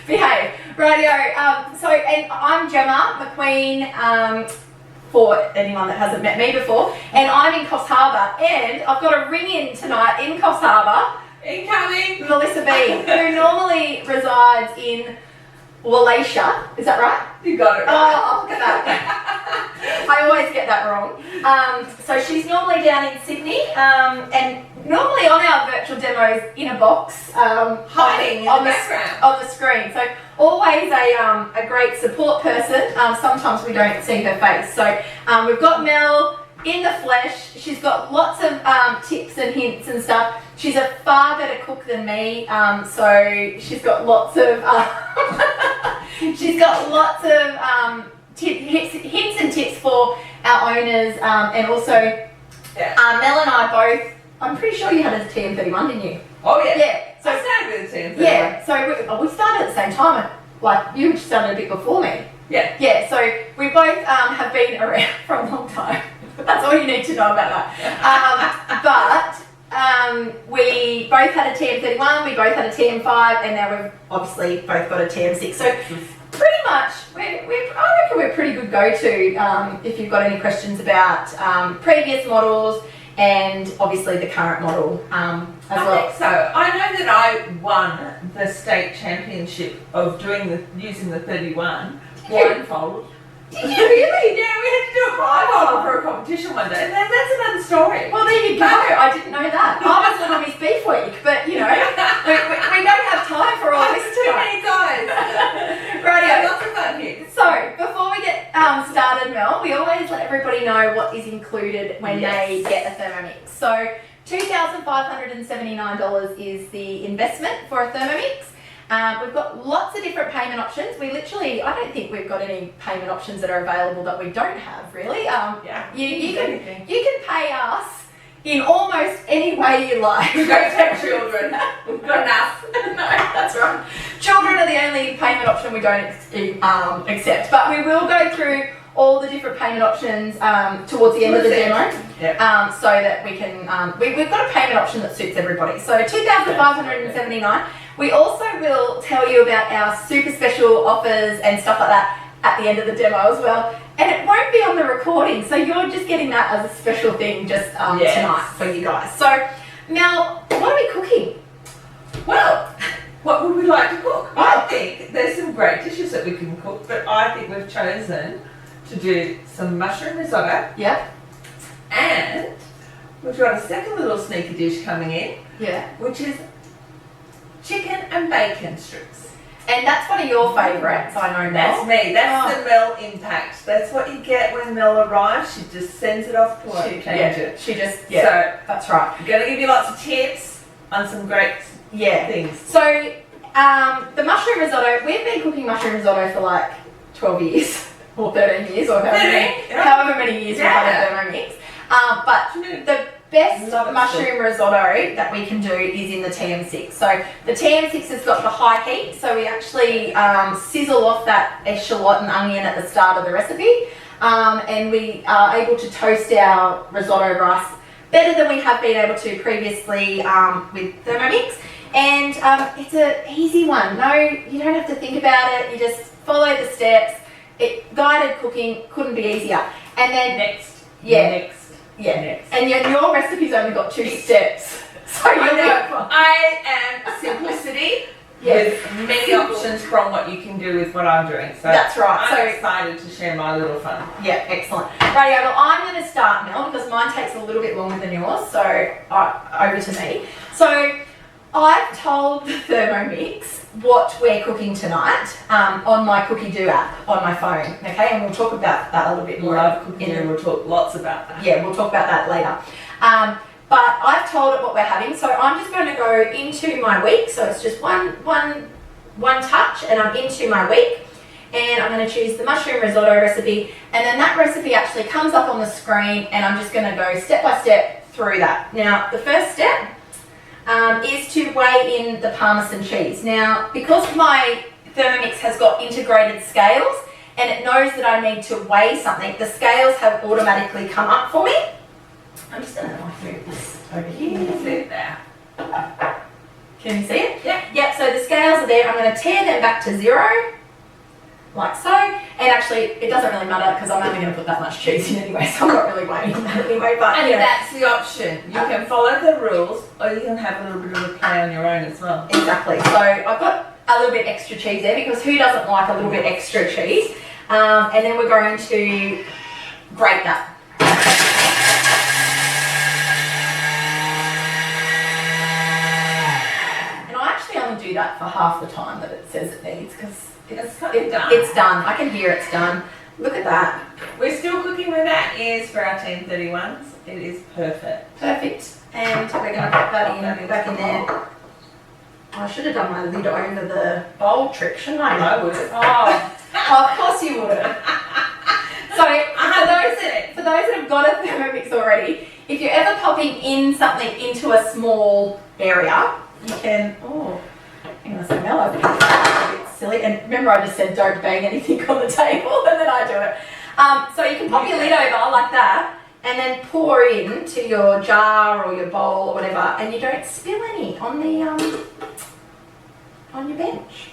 Behave. Rightio. So, and I'm Gemma McQueen, for anyone that hasn't met me before, and I'm in Coffs Harbour, and I've got a ring-in tonight in Coffs Harbour. Incoming! Melissa B, who normally resides in Wallachia. Is that right? You got it right. Oh, look at that. I always get that wrong. So she's normally down in Sydney, and normally on our virtual demos in a box, hiding in the background on the screen. So always a great support person. Sometimes we don't see her face. So we've got Mel in the flesh. She's got lots of tips and hints and stuff. She's a far better cook than me, so she's got lots of hints and tips for our owners, and also Mel and I both. I'm pretty sure you had a TM31, didn't you? Oh yeah. Yeah. So I started with a TM31. Yeah. So we started at the same time. Like you started a bit before me. Yeah. Yeah. So we both have been around for a long time. That's all you need to know about that. We both had a TM31, we both had a TM5, and now we've obviously both got a TM6. So pretty much, I reckon we're pretty good go-to if you've got any questions about previous models and obviously the current model as well. I think so. I know that I won the state championship of using the 31 blindfold. Did you really? Yeah, we had to do a blindfold for a competition one day, and that's another story. Well, there you go. I didn't know that. I was on Miss Beef Week, but you know, we don't have time for all this too many guys. Rightio. Lots of fun here. So, before we get started, Mel, we always let everybody know what is included when they get a Thermomix. So, $2,579 is the investment for a Thermomix. We've got lots of different payment options. I don't think we've got any payment options that are available that we don't have, really. You can pay us in almost any way you like. We don't have children. We've got enough. No, that's right. Children are the only payment option we don't accept. But we will go through all the different payment options towards the end of the demo, so that we can. We've got a payment option that suits everybody. So $2,579. We also will tell you about our super special offers and stuff like that at the end of the demo as well. And it won't be on the recording, so you're just getting that as a special thing just tonight for you guys. So, Mel, what are we cooking? Well, what would we like to cook? I think there's some great dishes that we can cook, but I think we've chosen to do some mushroom risotto. Yeah. And we've got a second little sneaky dish coming in. Yeah. Which is chicken and bacon strips. And that's one of your favourites, I know, Mel. That's me. That's the Mel impact. That's what you get when Mel arrives. She just sends it off to her. She just, So, that's right. I'm going to give you lots of tips on some great things. So, the mushroom risotto, we've been cooking mushroom risotto for like 12 years. Or 13 years, or however many years we've had a Thermomix. But the best mushroom risotto that we can do is in the TM6. So the TM6 has got the high heat, so we actually sizzle off that eshallot and onion at the start of the recipe, and we are able to toast our risotto rice better than we have been able to previously with Thermomix. And it's an easy one. No, you don't have to think about it. You just follow the steps. Guided cooking couldn't be easier. And then next. And your recipe's only got 2 steps. So I am simplicity with many options from what you can do with what I'm doing. So that's right. I'm excited to share my little fun. Yeah, excellent. Rightio, well, I'm going to start, Mel, because mine takes a little bit longer than yours. So over to me. So I've told the Thermomix what we're cooking tonight on my COOKIDOO app on my phone, okay? And we'll talk about that a little bit more. We'll talk lots about that. Yeah, we'll talk about that later. But I've told it what we're having, so I'm just going to go into my week. So it's just one touch, and I'm into my week. And I'm going to choose the mushroom risotto recipe, and then that recipe actually comes up on the screen, and I'm just going to go step by step through that. Now, the first step is to weigh in the parmesan cheese. Now, because my Thermomix has got integrated scales and it knows that I need to weigh something, the scales have automatically come up for me. I'm just going to move this over here. Sit there. Can you see it? Yeah. Yep, so the scales are there. I'm going to tear them back to 0, like so. And actually, it doesn't really matter because I'm only going to put that much cheese in anyway, so I'm not really weighing that anyway. But And that's the option. You can follow the rules, or you can have a little bit of a play on your own as well. Exactly. So I've got a little bit extra cheese there because who doesn't like a little bit extra cheese? And then we're going to grate that. And I actually only do that for half the time that it says it needs because It's kind of done. it's done. I can hear it's done. Look at that. We're still cooking where that is for our TM31s. It is perfect. Perfect. And we're going to put that in back in there. I should have done my lid over the bowl trick, shouldn't I? I would. Oh, of course you would. So for those that have got a Thermomix already, if you're ever popping in something into a small area, you can. Oh, hang on a second, I've picked that a bit silly. And remember, I just said don't bang anything on the table, and then I do it. So you can pop your lid over like that, and then pour into your jar or your bowl or whatever, and you don't spill any on the on your bench.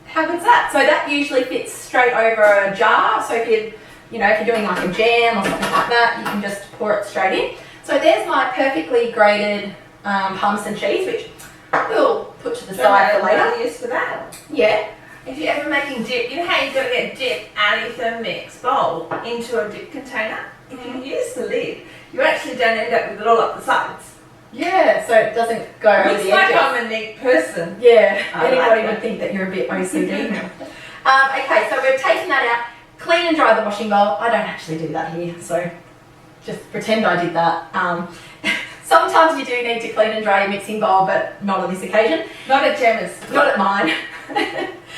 How good's that? So that usually fits straight over a jar. So if you're doing like a jam or something like that, you can just pour it straight in. So there's my perfectly grated parmesan cheese, which we'll put to the side for later. Use for that. Yeah. If you're ever making dip, you know how you've got to get dip out of your Thermomix bowl into a dip container? If you use the lid, you actually don't end up with it all up the sides. Yeah, so it doesn't go over Looks the like edges. I'm a neat person. Yeah, I anybody like would think that you're a bit OCD. Okay, so we've taken that out, clean and dry the washing bowl. I don't actually do that here, so just pretend I did that. Sometimes you do need to clean and dry your mixing bowl, but not on this occasion. Not at Gemma's. Not at mine.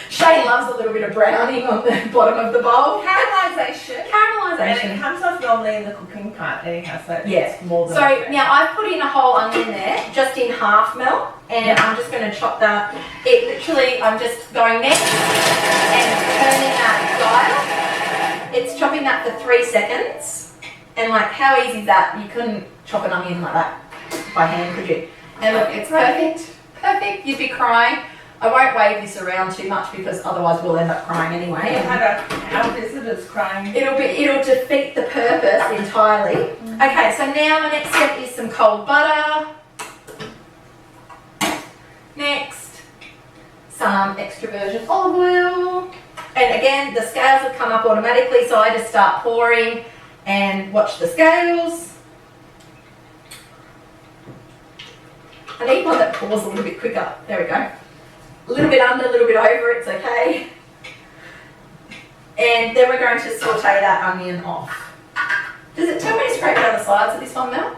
Shane loves a little bit of browning on the bottom of the bowl. Caramelisation. And Caramelisation. it comes off normally in the cooking part anyhow, so Yeah. it's more than So now I've put in a whole onion there, just in half mel, and Yep. I'm just going to chop that. It literally, I'm just going next and turning that dial. It's chopping that for 3 seconds, and like how easy is that? You couldn't chop an onion like that by hand, could you? And look, it's perfect. Perfect. You'd be crying. I won't wave this around too much because otherwise we'll end up crying anyway. We'll have our visitors crying. It'll defeat the purpose entirely. Okay, so now my next step is some cold butter. Next, some extra virgin olive oil. And again, the scales have come up automatically, so I just start pouring and watch the scales. I need one that pours a little bit quicker. There we go. A little bit under, a little bit over, it's okay. And then we're going to saute that onion off. Does it tell me to scrape down the sides of this one, Mel?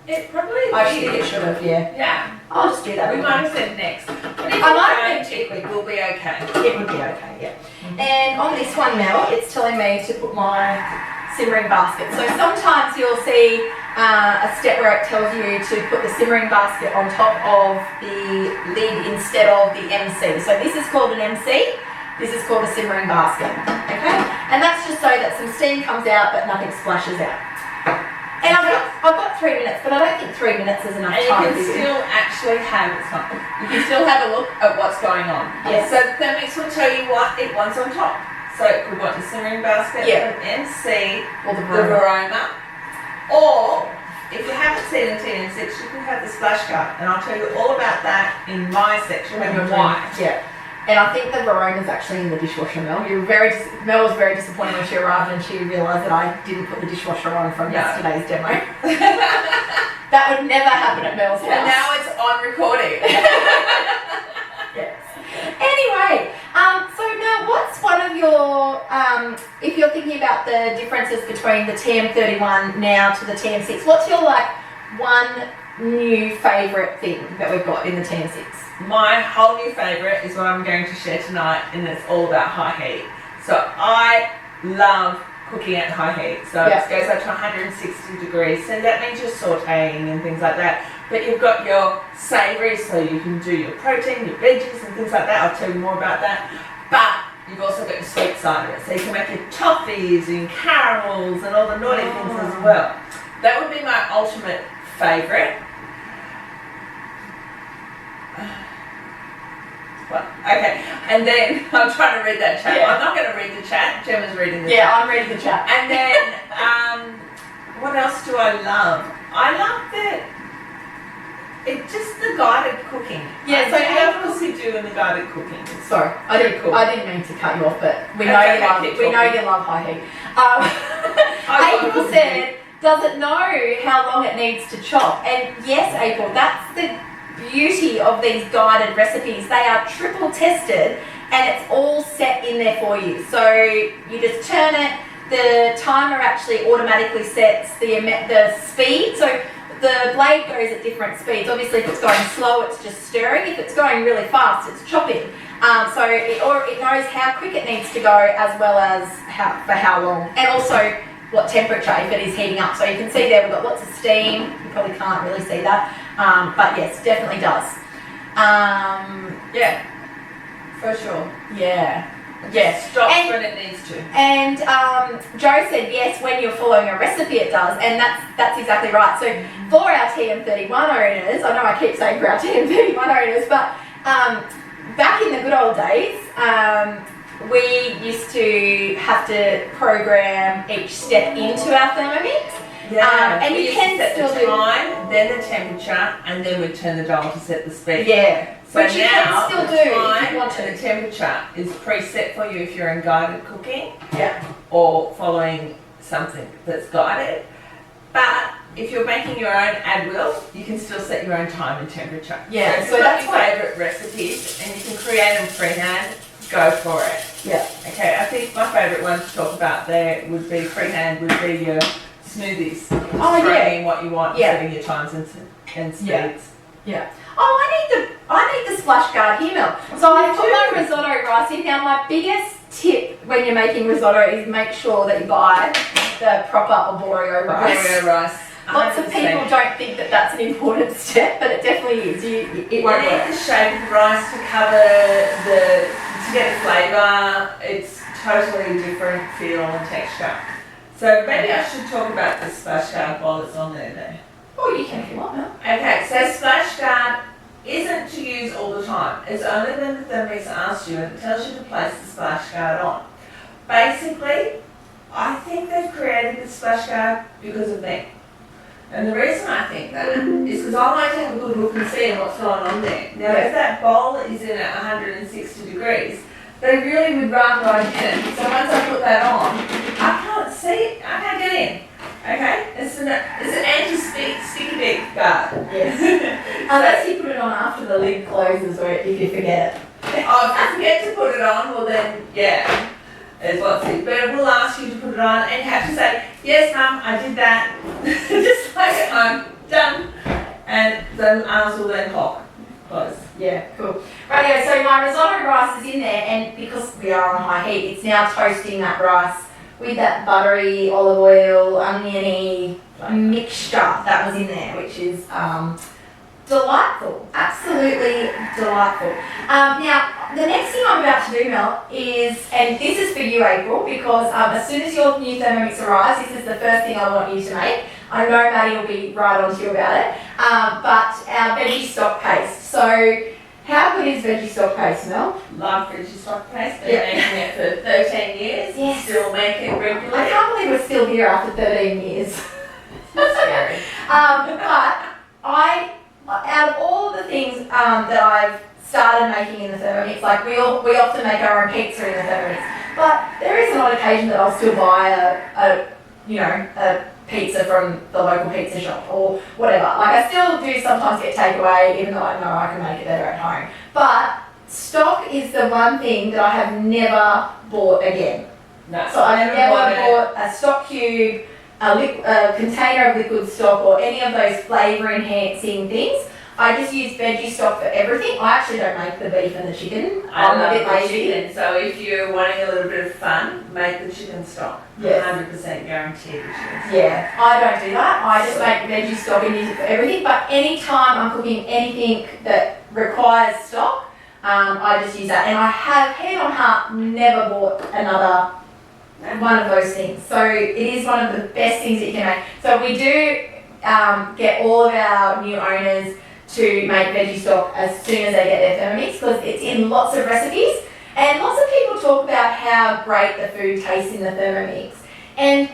It probably I think it should have, yeah. Yeah. I'll just do that. We might have said next. But if I might have it's too quick, we'll be okay. It would be okay, yeah. And on this one, Mel, it's telling me to put my simmering basket. So sometimes you'll see a step where it tells you to put the simmering basket on top of the lid instead of the MC. So this is called an MC. This is called a simmering basket, okay? And that's just so that some steam comes out but nothing splashes out. And I've got 3 minutes, but I don't think 3 minutes is enough And time. you can still actually have you can still have a look at what's going on. Yes. So Thermomix will tell you what it wants on top. So it could want the simmering basket, Yeah. an MC, Or the the varoma. varoma, or if you haven't seen a TM6, you can have the splash guard, and I'll tell you all about that in my section and why. Yeah. And I think the varoma is actually in the dishwasher, Mel. Mel was very disappointed when she arrived and she realised that I didn't put the dishwasher on from yesterday's demo. That would never happen at Mel's house. And now it's on recording. Yes. Anyway, so Mel, what's one of your, if you're thinking about the differences between the TM31 now to the TM6, what's your one new favourite thing that we've got in the TM6? My whole new favourite is what I'm going to share tonight, and it's all about high heat. So I love cooking at high heat. So it goes up to 160 degrees. So that means you're sautéing and things like that. But you've got your savouries, so you can do your protein, your veggies and things like that. I'll tell you more about that. But you've also got your sweet side of it. So you can make your toffees and caramels and all the naughty things as well. That would be my ultimate favourite. What? Okay, and then I'm trying to read that chat. Yeah. I'm not going to read the chat. Gemma's reading the chat. Yeah, I'm reading the chat. And then, what else do I love? I love that it's just the guided cooking. Yeah, so so what else you do in the guided cooking? Sorry, I didn't mean to cut you off, but we know you love high heat. April said, doesn't know how long it needs to chop. And yes, April, that's the beauty of these guided recipes. They are triple tested and it's all set in there for you. So you just turn it, the timer actually automatically sets the speed. So the blade goes at different speeds. Obviously, if it's going slow, it's just stirring. If it's going really fast, it's chopping. So it knows how quick it needs to go, as well as for how long, and also what temperature if it is heating up. So you can see there we've got lots of steam. You probably can't really see that, but yes, definitely does. Yeah, for sure. Yeah. Yes, stops when it needs to. And Joe said yes, when you're following a recipe it does, and that's exactly right. So for our TM31 owners, I know I keep saying for our TM31 owners, but back in the good old days, we used to have to program each step into our Thermomix. Yeah, and you can set still the time, then the temperature, and then we turn the dial to set the speed. Yeah. So which you now, can still the do if time you want to. and the temperature is preset for you if you're in guided cooking. Yeah. Or following something that's guided. But if you're making your own ad will, you can still set your own time and temperature. Yeah. So that's your favourite recipes and you can create them freehand, go for it. Yeah. Okay, I think my favourite one to talk about there would be freehand, would be your smoothies. Oh, throwing in what you want, yeah. setting your times and speeds. Yeah. Oh, I need the splash guard here, Mel. So I put my risotto rice in. Now my biggest tip when you're making risotto is make sure that you buy the proper arborio rice. Arborio rice. Lots of people don't think that that's an important step, but it definitely is. It won't You work. need the shape of the rice to cover to get the flavour. It's totally different feel and texture. So maybe I should talk about the splash guard while it's on there. Oh, you can if you want, Mel. Okay, so splash guard isn't to use all the time. It's only when the Thermomix asks you and it tells you to place the splash guard on. Basically, I think they've created the splash guard because of me. And the reason I think that is because I like to have a good look and see what's going on there. Now, if that bowl is in at 160 degrees, they really would rather I didn't. So once I put that on, I can't see it. I can't get in. Okay? It's an anti-sticky beak guard. Yes. Unless you put it on after the lid closes or if you forget it. Oh, if I forget to put it on, well then, yeah. Is what's it. But it will ask you to put it on and you have to say, yes, Mum, I did that. Just like at home. Done. And the arms will then close. Yeah, cool. Rightio, so my risotto rice is in there, and because we are on high heat, it's now toasting that rice with that buttery, olive oil, oniony mixture that was in there, which is delightful. Absolutely delightful. Now, the next thing I'm about to do, Mel, is, and this is for you, April, because as soon as your new Thermomix arrives, this is the first thing I want you to make. I know Maddie will be right on to you about it, but our veggie stock paste. So, how good is veggie stock paste, Mel? Love veggie stock paste. Been making it for 13 years. Yes. Still make it regularly. I can't believe we're still here after 13 years. That's scary. But out of all the things that I've started making in the Thermomix, like we often make our own pizza in the Thermomix, but there is an odd occasion that I'll still buy a pizza from the local pizza shop or whatever. Like I still do sometimes get takeaway, even though I know I can make it better at home. But stock is the one thing that I have never bought again. No, So I've never bought a stock cube, a container of liquid stock, or any of those flavour enhancing things. I just use veggie stock for everything. I actually don't make the beef and the chicken. I'm a bit lazy. Chicken. So if you're wanting a little bit of fun, make the chicken stock. Yes. 100% guaranteed the chicken stock. Yeah, I don't do that. I just make veggie stock and use it for everything. But anytime I'm cooking anything that requires stock, I just use that. And I have, hand on heart, never bought another one of those things. So it is one of the best things that you can make. So we do get all of our new owners to make veggie stock as soon as they get their Thermomix because it's in lots of recipes. And lots of people talk about how great the food tastes in the Thermomix. And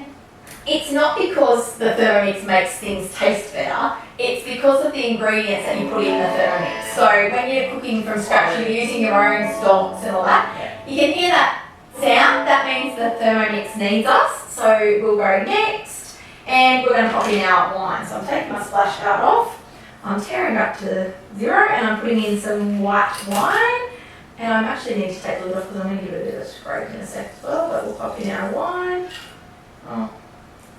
it's not because the Thermomix makes things taste better, it's because of the ingredients that you put in the Thermomix. So when you're cooking from scratch, you're using your own stocks and all that. You can hear that sound, that means the Thermomix needs us. So we'll go next, and we're going to pop in our wine. So I'm taking my splash guard off, I'm tearing up to 0, and I'm putting in some white wine. And I actually need to take the lid off because I'm going to give it a bit of a scrape in a sec as well, but we'll pop in our wine. Oh,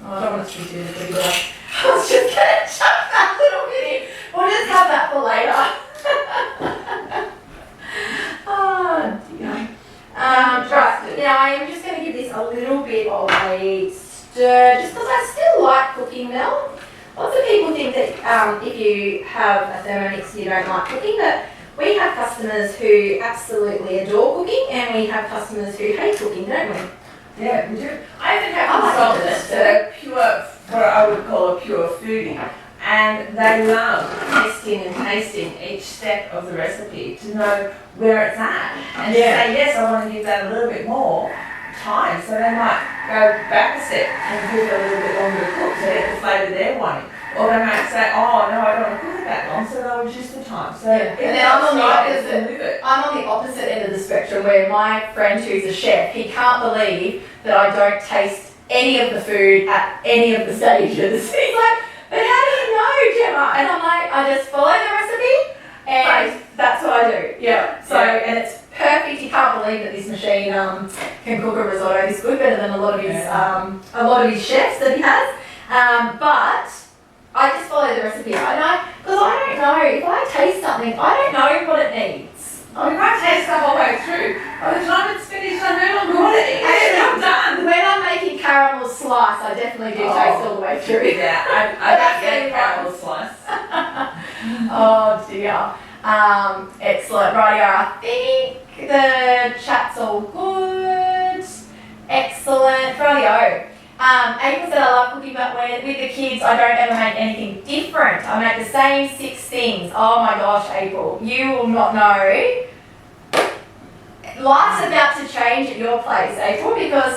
I don't want us to be doing a pretty well. I was just going to chuck that little bit in. We'll just have that for later. Oh dear. Right, now I am just going to give this a little bit of a stir, just because I still like cooking, Mel. Lots of people think that if you have a Thermomix you don't like cooking, but we have customers who absolutely adore cooking, and we have customers who hate cooking, don't we? Yeah, we do. I even have consultants that are pure, what I would call a pure foodie, and they love testing and tasting each step of the recipe to know where it's at, and to say, yes, I want to give that a little bit more time, so they might go back a step and give it a little bit longer to cook to get the flavour they're wanting. Or they might say, oh no, I don't want to cook it that long, so they'll reduce the time. So and then I'm on the opposite end of the spectrum, where my friend who's a chef, he can't believe that I don't taste any of the food at any of the stages. He's like, but how do you know, Gemma? And I'm like, I just follow the recipe, and that's what I do. Yeah. So and it's perfect. You can't believe that this machine can cook a risotto this good, better than a lot of his chefs that he has. But I just follow the recipe, because I don't know, if I taste something, I don't know what it needs. I might taste the whole way through. By the time it's finished, I no longer want to eat it. I'm done. When I'm making caramel slice, I definitely do taste all the way through. Yeah, I don't get caramel slice. Oh dear. Excellent. Rightio, I think the chat's all good. Excellent. Rightio. April said I love cooking, but with the kids I don't ever make anything different. I make the same 6 things. Oh my gosh, April, you will not know. Life's about to change at your place, April, because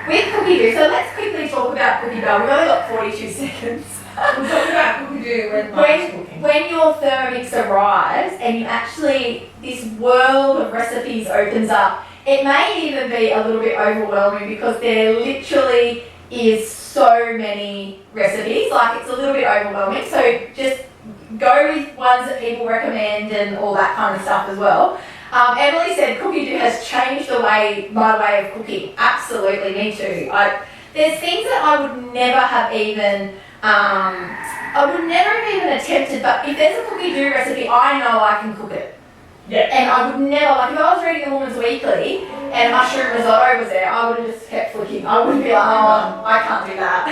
with COOKIDOO, so let's quickly talk about COOKIDOO. We've only got 42 seconds. We'll talk about COOKIDOO when your Thermomix arrives and you actually, this world of recipes opens up. It may even be a little bit overwhelming because there literally is so many recipes, like it's a little bit overwhelming. So just go with ones that people recommend and all that kind of stuff as well. Emily said COOKIDOO has changed my way of cooking. Absolutely, me too. There's things that I would never have even attempted, but if there's a COOKIDOO recipe, I know I can cook it. Yeah. And I would never, like if I was reading the Woman's Weekly and mushroom risotto was there, I would have just kept flicking. I wouldn't be like, oh, I can't do that.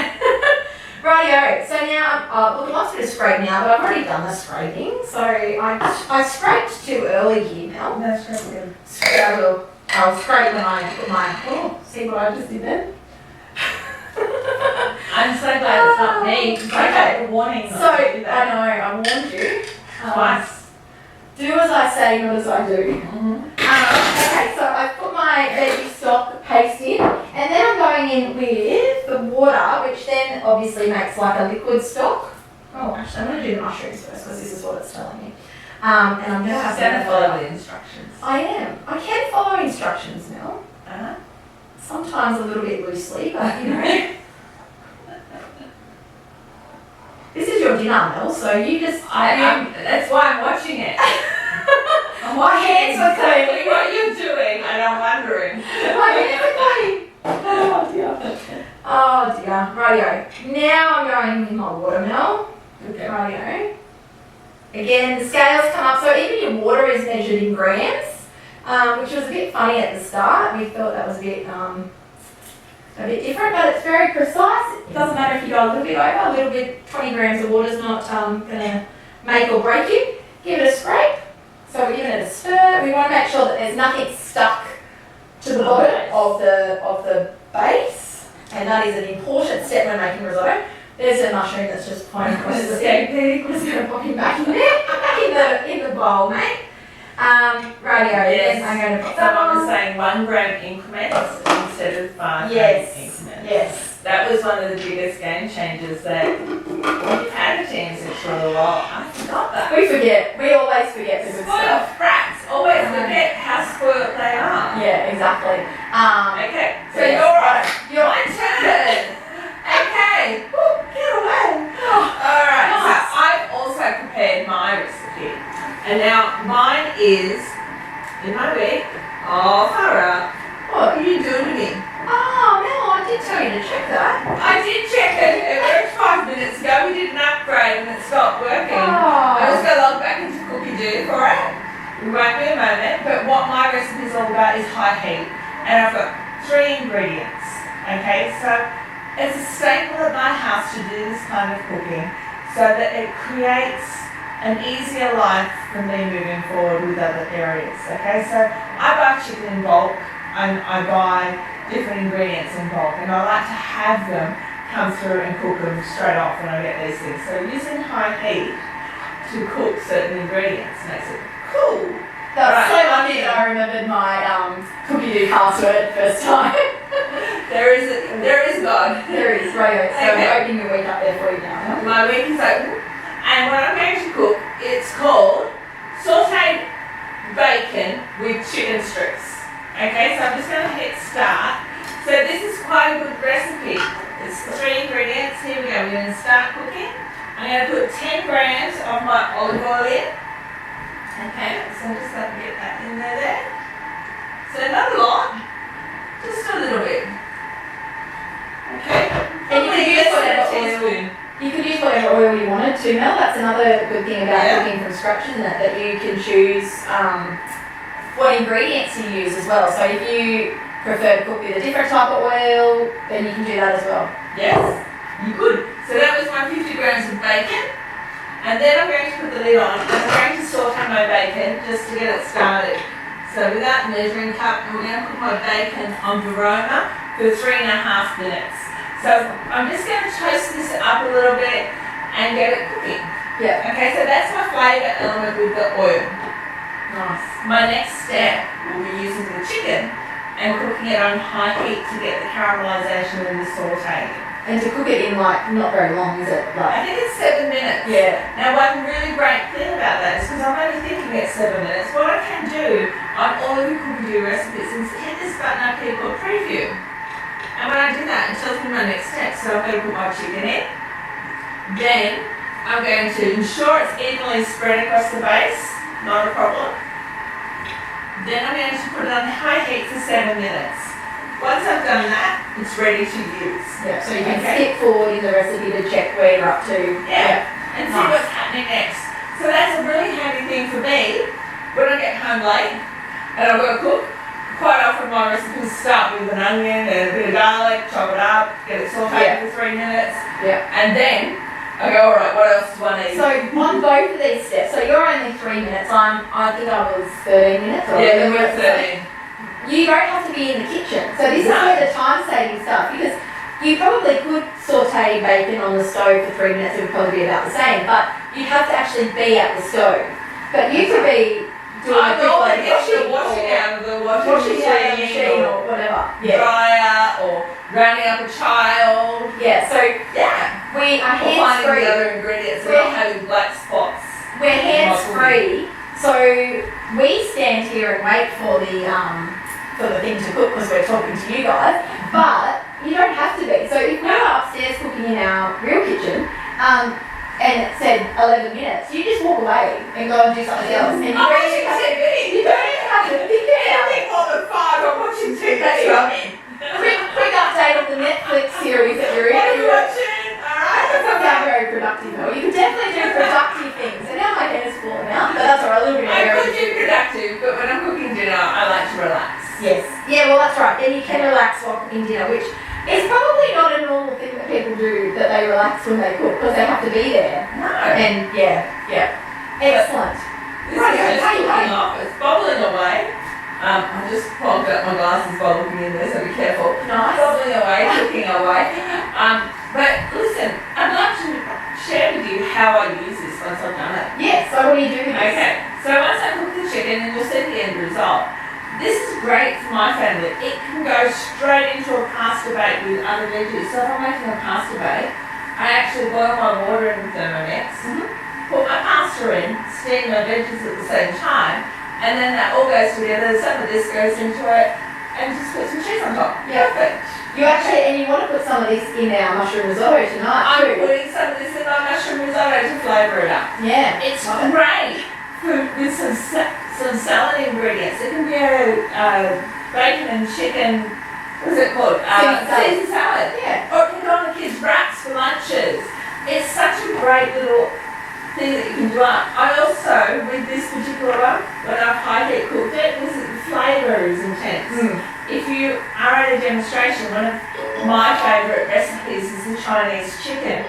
Rightio. So now, look, it wants me to scrape now, but I've already done the scraping. So I scraped too early here, Mel. No, scrape again. I'll scrape when I put my, see what I just did then? I'm so glad it's not me, because I got the warning. So, I know, I warned you. Twice. Do as I say, not as I do. Mm-hmm. Okay, so I've put my veggie stock paste in, and then I'm going in with the water, which then obviously makes like a liquid stock. Oh, actually, I'm going to do the mushrooms first because this is what it's telling me. And I'm going to have to follow the instructions. I am. I can follow instructions now. Sometimes a little bit loosely, but you know. This is your dinner, Mel, so you just... that's why I'm watching it. My hands are exactly what you're doing, and I'm wondering. My hands are clean. Oh dear. Oh dear. Rightio. Now I'm going with my water, Mel. Okay. Rightio. Again, the scales come up, so even your water is measured in grams, which was a bit funny at the start. We thought that was a bit different, but it's very precise. It doesn't matter if you go a little bit over, a little bit, 20 grams of water is not going to make or break you. Give it a scrape. So we're giving it a stir. We want to make sure that there's nothing stuck to the bottom of the base, and that is an important step when making risotto. There's a mushroom that's just flying across the escaping. I'm just going to pop him back in there, in the bowl, mate. Radio. Yes. I'm going to put Someone was saying 1 gram increments instead of 5 gram increments. Yes. That was one of the biggest game changers that we've had at TM6 for a while. I forgot that. We forget. We always forget the good Spoiled stuff. brats always forget how spoiled they are. Yeah, exactly. Okay, so yes. you're right. Your My turn. Okay. Woo, get away. Alright, Nice. so I've also prepared my recipe. And now mine is in my week. Oh, far out. What are you doing to me? Oh, Mel, I did tell you to check that. I did check it. It worked 5 minutes ago. We did an upgrade and it stopped working. Oh. I was going to log back into COOKIDOO for it. It won't be a moment. But what my recipe is all about is high heat. And I've got 3 ingredients. Okay, so it's a staple at my house to do this kind of cooking so that it creates an easier life for me moving forward with other areas. Okay, so I buy chicken in bulk and I buy different ingredients in bulk, and I like to have them come through and cook them straight off when I get these things. So using high heat to cook certain ingredients makes it cool. That was Right. so lucky that I remembered my COOKIDOO password first time. There is God. There is, radio. So Okay. I'm opening your week up there for you now. My week is open, and what I'm going to cook, it's called sautéed bacon with chicken strips. Okay, so I'm just going to hit start. So this is quite a good recipe. It's 3 ingredients. Here we go. We're going to start cooking. I'm going to put 10 grams of my olive oil in. Okay, so I'm just going to get that in there. So not a lot, just a little bit. Okay. And you can use whatever oil. teaspoon. You could use whatever oil you wanted to, Mel. That's another good thing about Yeah. cooking from scratch, isn't it? That you can choose what ingredients you use as well. So if you prefer to cook with a different type of oil, then you can do that as well. Yes, you could. So that was my 50 grams of bacon. And then I'm going to put the lid on and I'm going to saute my bacon just to get it started. So without measuring cup, I'm going to put my bacon on Verona for 3.5 minutes. So I'm just going to toast this up a little bit and get it cooking. Yeah. Okay, so that's my flavour element with the oil. Nice. My next step will be using the chicken and cooking it on high heat to get the caramelisation and the sautéing. And to cook it in like not very long, is it? I Like think it's 7 minutes. yeah. Now one really great thing about that is because I'm only thinking it's 7 minutes, what I can do on all of your COOKIDOO recipes is hit this button up here called preview. And when I do that, it tells me my next step. So I'm going to put my chicken in. Then I'm going to ensure it's evenly spread across the base. Not a problem. Then I'm going to put it on high heat for 7 minutes. Once I've done that, it's ready to use. Yeah. So you can skip forward in the recipe to check where you're up to. Yeah. And see Nice. what's happening next. So that's a really handy thing for me when I get home late and I've got to cook. Quite often my recipes start with an onion and a bit of garlic, chop it up, get it sauteed for 3 minutes. Yeah. And then I go, alright, what else do I need? So on both of these steps, so you're only 3 minutes. I think I was 13 minutes. Or yeah, then we're 13 13. You don't have to be in the kitchen. So this is where the time-saving stuff, because you probably could saute bacon on the stove for 3 minutes. It would probably be about the same, but you'd have to actually be at the stove. But you could be doing a I quick normally like get the washing out of the washing out of the machine or whatever. Yeah. dryer or rounding up a child. Yeah. So Yeah. we are Or finding the hands-free. other ingredients and not having black spots. We're hands-free. So we stand here and wait for the thing to cook because we're talking to you guys, but you don't have to be. So if we're upstairs cooking in our real kitchen, and it said 11 minutes, you just walk away and go and do something else. And you I'm don't watching even have to, TV. you don't even have to think about it. Anything more than 5, I'm watching TV. That's right. Quick update on the Netflix series that you're in. What are you watching? Alright. Doesn't sound very productive though. You can definitely do productive things. And now my hair's falling out, but that's alright, a little bit of I hair. could do productive, but when I'm cooking dinner, I like to relax. Yes. Yeah, well that's right. Then you can relax while cooking dinner, which is probably not a normal thing that people do, that they relax when they cook, because they have to be there. No. And yeah. Excellent. This Right, is just okay, cooking okay. off. It's bubbling away. I just fogged up my glasses by looking in there, so be careful. Nice. Bubbling away, cooking away. But listen, I'd my family, it can go straight into a pasta bake with other veggies. So if I'm making a pasta bake, I actually boil my water in the Thermomix, put my pasta in, steam my veggies at the same time, and then that all goes together. Some of this goes into it, and just put some cheese on top. Yeah. Perfect. You actually, and you want to put some of this in our mushroom risotto tonight I'm too. putting some of this in my mushroom risotto to flavour it up. Yeah. It's great with some salad ingredients. It can be a bacon and chicken, what's it called? Caesar salad. Yeah. Or it can go on the kids' wraps for lunches. It's such a great little thing that you can do up. I also, with this particular one, when I've high heat cooked it, the flavour is intense. If you are at a demonstration, one of my favourite recipes is the Chinese chicken.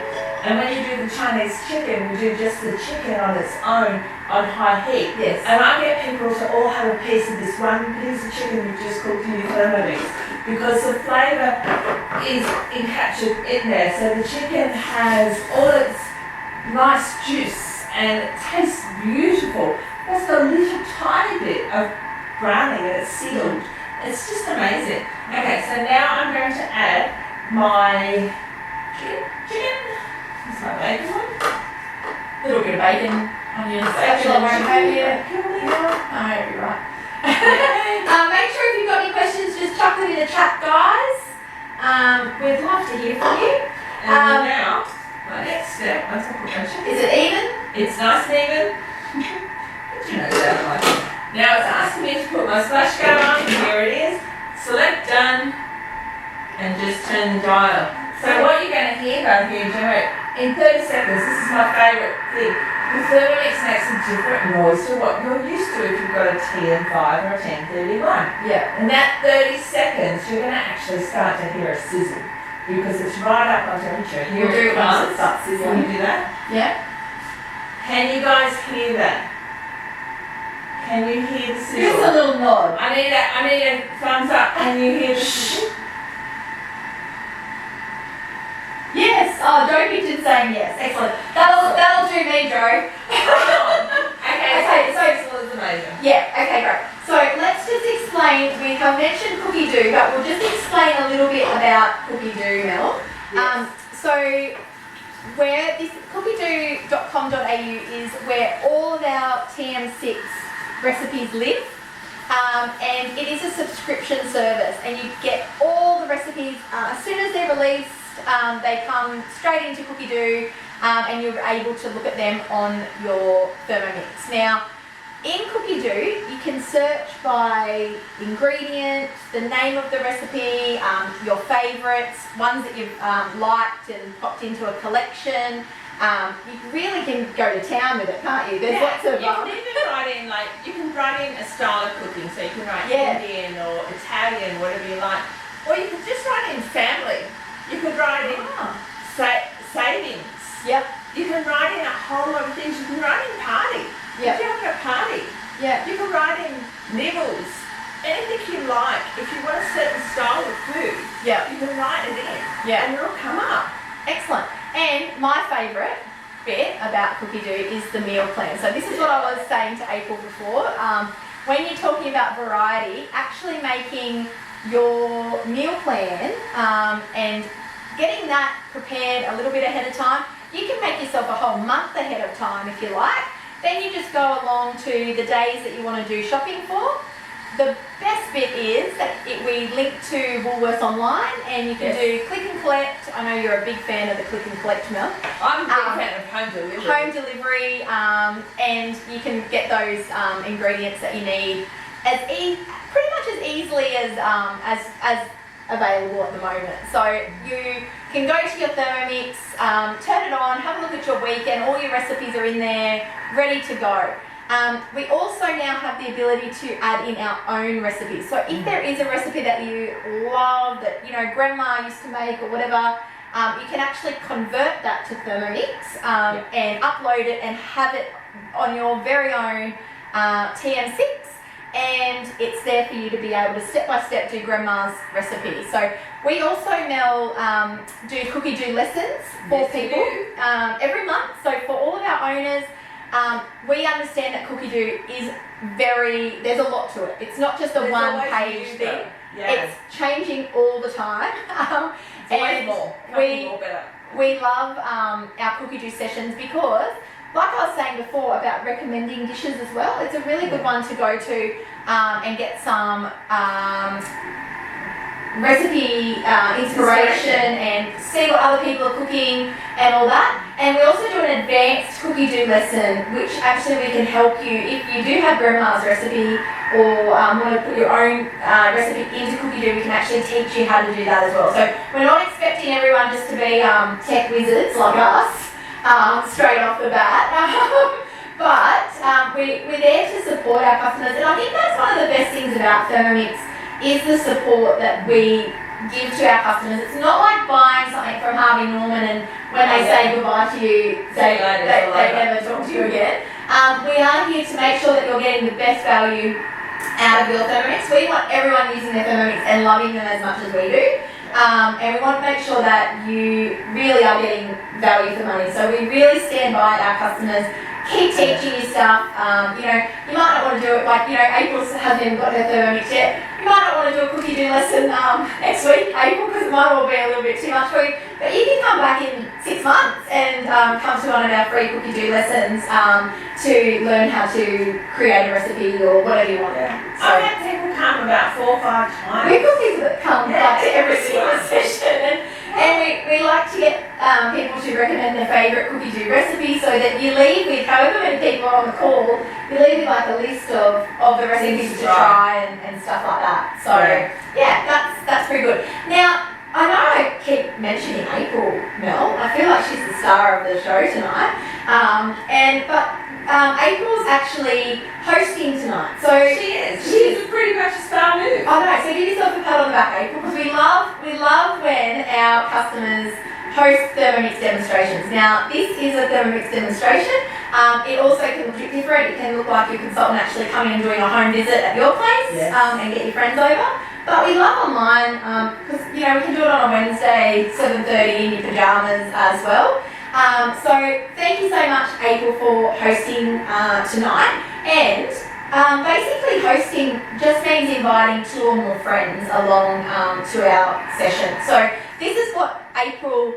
And when you do the Chinese chicken, you do just the chicken on its own on high heat. Yes. And I get people to all have a piece of this one piece of chicken you've just cooked in your Thermomix, because the flavour is encaptured in there. So the chicken has all its nice juice and it tastes beautiful. Just a little tiny bit of browning and it's sealed. It's just amazing. Okay, so now I'm going to add my chicken. This is my bacon one. A little bit of bacon on your spatula won't hurt you. Oh, you're right. Make sure if you've got any questions, just chuck them in the chat, guys. We'd love to hear from you. And now, my next step, once I put my chicken. Is it even? It's nice and even. Did you know that? Like, now it's asking me to put my splash guard on, and here it is. Select done, and just turn the dial. So what you're going to hear though here, Gemma, in 30 seconds, this is my favourite thing. The Thermomix makes a different noise to what you're used to if you've got a TM5 or a 1031. Yeah. In that 30 seconds, you're going to actually start to hear a sizzle, because it's right up on temperature. Here We'll do it once it starts Can sizzling. you do that? Yeah. Can you guys hear that? Can you hear the sizzle? Just a little nod. I need a thumbs up. Can you hear the sizzle? Yes. Oh, Joe Kitchen saying yes. Excellent. That'll do me, Joe. Okay, so it's amazing. Yeah. Okay, great. So let's just explain. We have mentioned COOKIDOO, but we'll just explain a little bit about COOKIDOO, Mel. Yes. So where this cookidoo.com.au is where all of our TM6 recipes live, and it is a subscription service, and you get all the recipes as soon as they're released. They come straight into COOKIDOO, and you're able to look at them on your Thermomix. Now, in COOKIDOO, you can search by ingredient, the name of the recipe, your favourites, ones that you've liked and popped into a collection. You really can go to town with it, can't you? There's lots of. You can even write in you can write in a style of cooking, so you can write Indian or Italian, whatever you like, or you could just write in family. You could write in savings. Yep. You can write in a whole lot of things. You can write in party. Yep. If you're having a party, you can write in nibbles. Anything you like. If you want a certain style of food, you can write it in. Yeah. And it'll come up. Excellent. And my favourite bit about COOKIDOO is the meal plan. So this is what I was saying to April before. When you're talking about variety, actually making your meal plan and getting that prepared a little bit ahead of time, you can make yourself a whole month ahead of time if you like. Then you just go along to the days that you want to do shopping for. The best bit is that we link to Woolworths online, and you can do click and collect. I know you're a big fan of the click and collect, Mel. I'm a big fan of home delivery. Home delivery, and you can get those ingredients that you need pretty much as easily as available at the moment. So you can go to your Thermomix, turn it on, have a look at your week, and all your recipes are in there, ready to go. We also now have the ability to add in our own recipes. So if there is a recipe that you love, that grandma used to make or whatever, you can actually convert that to Thermomix and upload it and have it on your very own TM6, and it's there for you to be able to step by step do grandma's recipe. So we also, Mel, do COOKIDOO lessons for people every month. So for all of our owners, we understand that COOKIDOO is there's a lot to it. It's not just a one-page thing. Yeah. It's changing all the time. It's always more. More better. We love our COOKIDOO sessions because, like I was saying before about recommending dishes as well, it's a really good one to go to and get some recipe inspiration and see what other people are cooking and all that. And we also do an advanced COOKIDOO lesson, which actually we can help you if you do have grandma's recipe or want to put your own recipe into COOKIDOO. We can actually teach you how to do that as well. So we're not expecting everyone just to be tech wizards like us straight off the bat. But we're there to support our customers, and I think that's one of the best things about Thermomix is the support that we give to our customers. It's not like buying something from Harvey Norman and when they say goodbye to you, they never talk to you again. We are here to make sure that you're getting the best value out of your Thermomix. We want everyone using their Thermomix and loving them as much as we do. And we want to make sure that you really are getting value for money. So we really stand by our customers. Keep teaching you stuff. You might not want to do it like, April hasn't even got her Thermomix yet. You might not want to do a COOKIDOO lesson next week, April, because it might all be a little bit too much for you. But you can come back in 6 months and come to one of our free COOKIDOO lessons to learn how to create a recipe or whatever you want. So, I've had people come about 4 or 5 times. We've got people that come to every single session. And we like to get people to recommend their favourite COOKIDOO recipe so that you leave with, however many people are on the call, you leave with like a list of the recipes to try and stuff like that. So yeah, that's pretty good. Now, I know I keep mentioning April, Mel. I feel like she's the star of the show tonight. But April's actually hosting tonight. So she is. She's pretty much a star move. I know. So give yourself a pat on the back, April, because we love when our customers host Thermomix demonstrations. Now, this is a Thermomix demonstration. It also can look different. It can look like your consultant actually coming and doing a home visit at your place and get your friends over. But we love online because we can do it on a Wednesday, 7:30 in your pajamas as well. So thank you so much, April, for hosting tonight. And basically hosting just means inviting 2 or more friends along to our session. So this is what April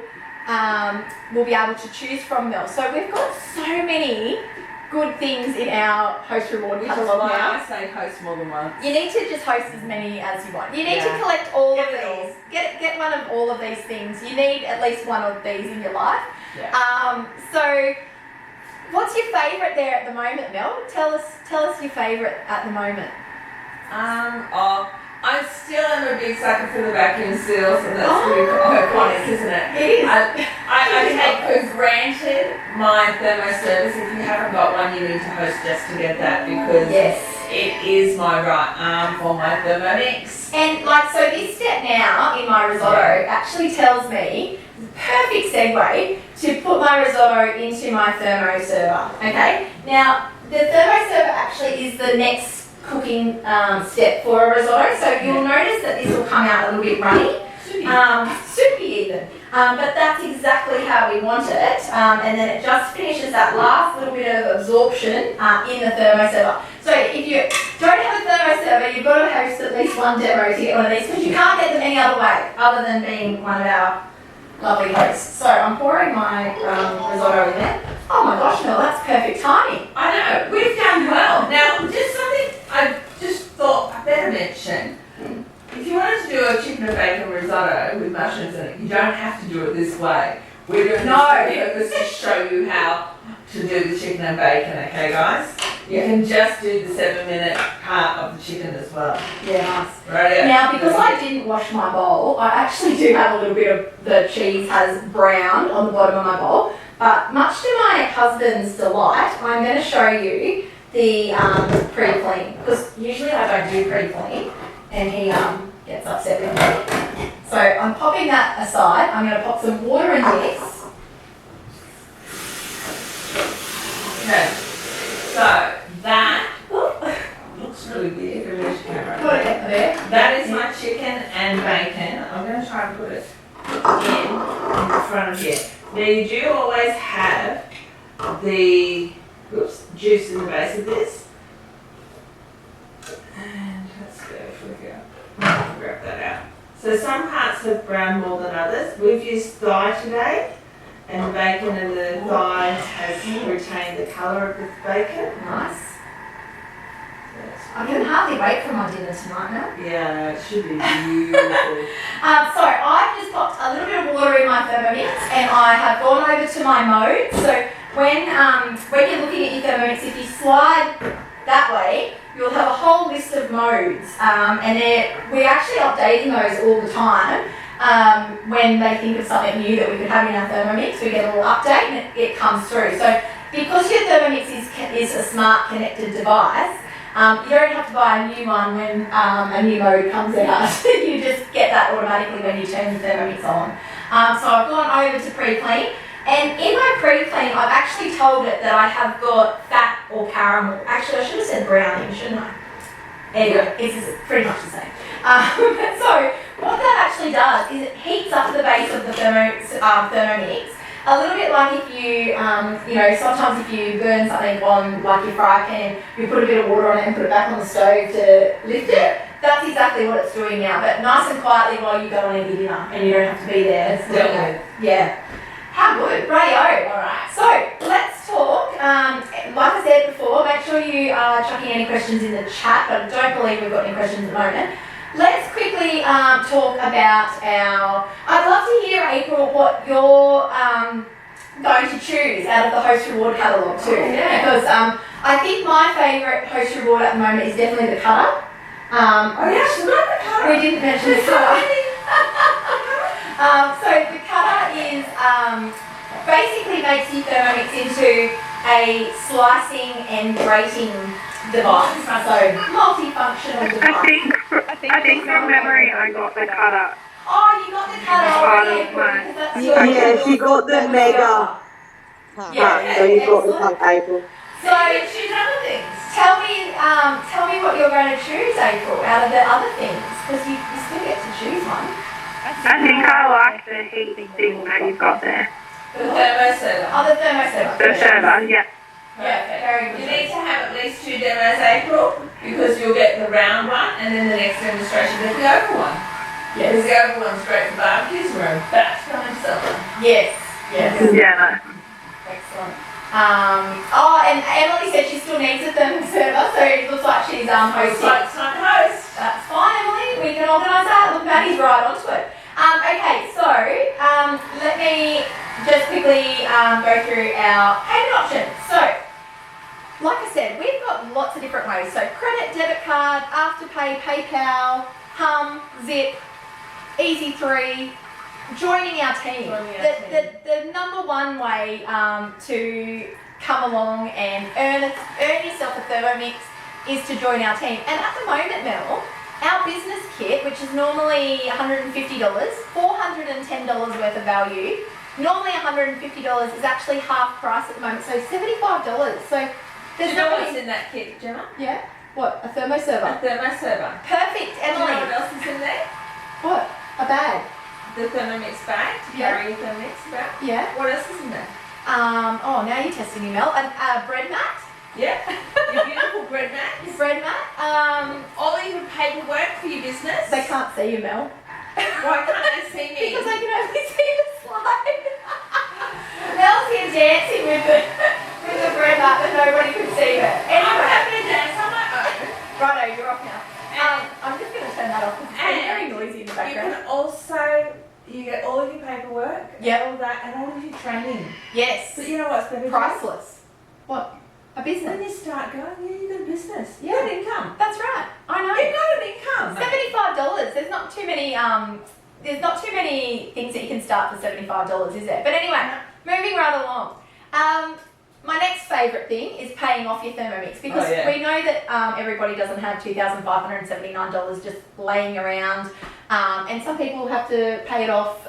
will be able to choose from, Mel. So we've got so many good things in our host reward catalogue now. I say host more than once. You need to just host as many as you want. You need to collect all of these. Get one of all of these things. You need at least one of these in your life. Yeah. So what's your favourite there at the moment, Mel? Tell us your favourite at the moment. I still am a big sucker for the vacuum seals, and that's pretty iconic, isn't it? It is. I take for granted my thermo service. If you haven't got one, you need to host just to get that because it is my right arm for my Thermomix. And so this step now in my risotto actually tells me perfect segue to put my risotto into my thermo server. Okay. Now the thermo server actually is the next cooking step for a risotto, so you'll notice that this will come out a little bit runny, soupy even, but that's exactly how we want it, and then it just finishes that last little bit of absorption in the thermo server. So if you don't have a thermo server, you've got to host at least one demo to get one of these because you can't get them any other way other than being one of our lovely hosts. So I'm pouring my risotto in there. Oh my gosh, Mel, that's perfect timing. I know, we've done well. Now, just something I just thought I better mention. If you wanted to do a chicken and bacon risotto with mushrooms in it, you don't have to do it this way. We're doing this to show you how to do the chicken and bacon, okay guys? You can just do the 7-minute part of the chicken as well. Yeah, nice. Right. Now, because I didn't wash my bowl, I actually do have a little bit of the cheese has browned on the bottom of my bowl. But much to my husband's delight, I'm going to show you the pre-clean. Because usually I don't do pre-clean, and he gets upset with me. So I'm popping that aside. I'm going to pop some water in this. Okay. So that looks really big. Where's your camera? Put it there. That is my chicken and bacon. I'm going to try and put it in front of you. Now you do always have the juice in the base of this. And let's go for here. Grab that out. So some parts have browned more than others. We've used thigh today, and the bacon and the thigh has retained the colour of the bacon. Nice. I can hardly wait for my dinner tonight now. Yeah, it should be beautiful. So I've just popped a little bit of water in my Thermomix, and I have gone over to my mode. So when you're looking at your Thermomix, if you slide that way, you'll have a whole list of modes, and we're actually updating those all the time. When they think of something new that we could have in our Thermomix, we get a little update and it comes through. So because your Thermomix is a smart connected device, you don't have to buy a new one when a new mode comes out. You just get that automatically when you turn the Thermomix on. So I've gone over to pre-clean, and in my pre-clean I've actually told it that I have got fat or caramel. Actually I should have said browning, shouldn't I? There you go, it's pretty much the same. So what that actually does is it heats up the base of the Thermomix. A little bit like if you, sometimes if you burn something on like your fry pan, you put a bit of water on it and put it back on the stove to lift it. That's exactly what it's doing now, but nice and quietly while you go and eat your dinner, and you don't have to be there. Yeah. How good, rightio. Alright, so let's talk. Like I said before, make sure you are chucking any questions in the chat, but I don't believe we've got any questions at the moment. Let's quickly talk about I'd love to hear, April, what you're going to choose out of the Host Reward catalogue too. Because I think my favourite Host Reward at the moment is definitely the cutter. She's not the cutter. We didn't mention the cutter. So the cutter is basically makes your Thermomix into a slicing and grating device. So multifunctional device. I think from memory I got the cutter. Oh, you got the cutter already. Yeah, she got the mega. Yeah, so you got the cup, April. So choose other things. Tell me what you're going to choose, April, out of the other things, because you still get to choose one. I think I like the heat thing that you've got there. The thermoserver. Oh, the thermoserver. The server, yeah. Yeah, very good. You need to have at least 2 demos, April, because you'll get the round one, and then the next demonstration will be the oval one. Yes. Because the oval one's great for barbecues, we're about to go into summer. Yes. Yeah. Excellent. And Emily said she still needs a thermoserver, so it looks like she's hosting. It's time to host. That's fine, Emily. We can organise that. Look, Maddie's right onto it. Okay, so let me just quickly go through our payment options. So, like I said, we've got lots of different ways. So, credit, debit card, Afterpay, PayPal, Humm, Zip, Easy3, joining our team. The number one way to come along and earn yourself a Thermomix is to join our team. And at the moment, Mel, our business kit, which is normally $150, $410 worth of value, normally $150 is actually half price at the moment, so $75. So there's Do you know what's in that kit, Gemma? Yeah. What? A thermoserver. A thermoserver. Perfect, Do you know Emily. what else is in there? What? A bag. The Thermomix bag to Yeah. carry your Thermomix bag. Yeah. What else is in there? Now you're testing me, Mel. A bread mat. Yeah. Your beautiful bread mat. Your bread mat. All of your paperwork for your business. They can't see you, Mel. Why can't they see me? Because they can only see the slide. Mel's here dancing with the bread mat, but nobody could see her. I'm Anyway. having a dance on my own. Righto, you're off now. I'm just going to turn that off because it's very noisy in the You background. can also, you get all of your paperwork, Yep. all that, and all of your training. Yes. But you know what's better? Priceless. What? A When business. you start going, you've got a business. Yeah. You've got income. That's right. I know. You've got an income. $75. There's not too many things that you can start for $75, is there? But anyway, moving right along. My next favourite thing is paying off your Thermomix because we know that everybody doesn't have $2,579 just laying around, and some people have to pay it off.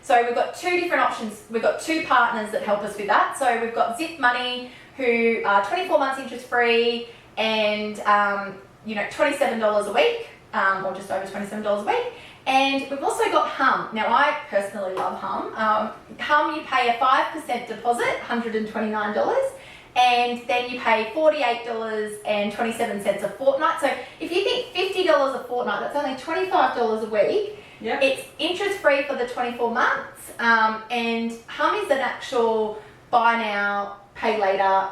So we've got two different options. We've got two partners that help us with that. So we've got Zip Money, who are 24 months interest free, and $27 a week, or just over $27 a week. And we've also got Humm. Now, I personally love Humm. Humm, you pay a 5% deposit, $129, and then you pay $48.27 a fortnight. So if you think $50 a fortnight, that's only $25 a week. Yep. It's interest free for the 24 months, and Humm is an actual buy now, pay later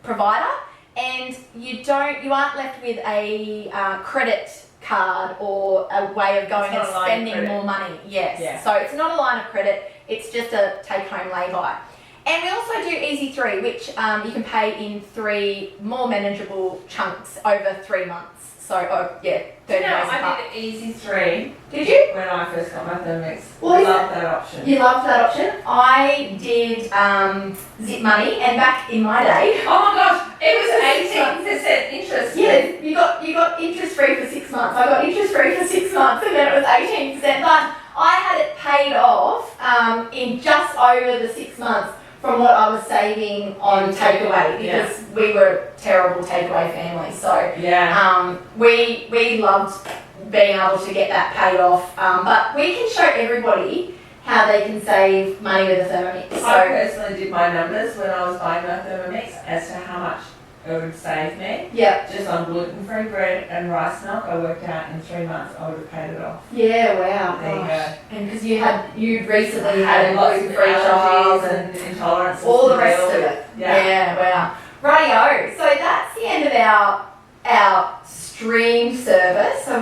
provider, and you aren't left with a credit card or a way of going and spending more money. Yes. Yeah. So it's not a line of credit. It's just a take-home lay-by. And we also do Easy 3, which you can pay in 3 more manageable chunks over 3 months. So, 30 days apart. I did Easy 3. Did you? When I first got my Thermomix. Well, I love that option. You loved that option. I did Zip Money, and back in my day. Oh my gosh, it was 18% interest. Yeah, you got interest free for 6 months. I got interest free for 6 months, and then it was 18%. But I had it paid off in just over the 6 months from what I was saving on takeaway, because we were a terrible takeaway family. So we loved being able to get that paid off. But we can show everybody how they can save money with a Thermomix. So I personally did my numbers when I was buying my Thermomix as to how much it would save me. yeah, Just on gluten-free bread and rice milk, I worked out in 3 months I would have paid it off. yeah, wow. There you gosh. go. And because you recently had a lots of gluten-free child allergies and intolerances. all the to rest deal of with. it. Yeah. Wow. Rightio. So that's the end of our stream service. So